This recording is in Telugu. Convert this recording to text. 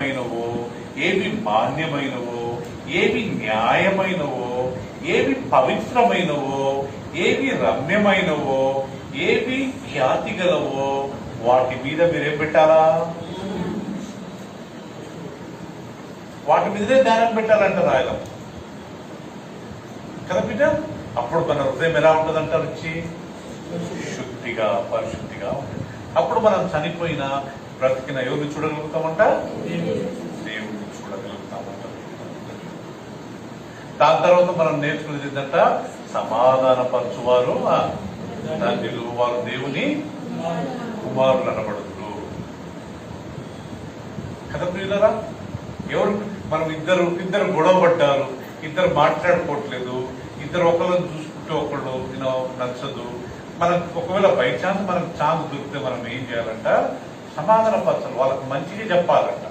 మైనవో, ఏవి మాన్యమైనవో, ఏవి న్యాయమైనవో, ఏవి పవిత్రమైనవో, ఏవి రమ్యమైనవో, ఏవి ఖ్యాతి గలవో వాటి మీద మీరేం పెట్టాలా? వాటి మీదే ధ్యానం పెట్టాలంట రాయడం కదా బిడ్డ. అప్పుడు మన హృదయం ఎలా ఉంటుందంటారు? వచ్చి శుద్ధిగా పరిశుద్ధిగా ఉంటుంది. అప్పుడు మనం చనిపోయినా బ్రతికిన ఎవరిని చూడగలుగుతామంట? దేవుడిని చూడగలుగుతామంట. దాని తర్వాత మనం నేర్చుకునేది ఏంటంట? సమాధానపరచువారు తండ్రిలు, వారు దేవుని కుమారులు అనబడుతురు కదా ప్రియులరా. ఎవరు మనం ఇద్దరు గొడవ పడ్డారు, ఇద్దరు మాట్లాడుకోవట్లేదు, ఇద్దరు ఒకళ్ళని చూసుకుంటే ఒకళ్ళు నచ్చదు. మనకు ఒకవేళ బై ఛాన్స్ మనకు ఛాన్స్ దొరికితే మనం ఏం చేయాలంట? సమాధానపరచాలి, వాళ్ళకి మంచిగా చెప్పాలంట.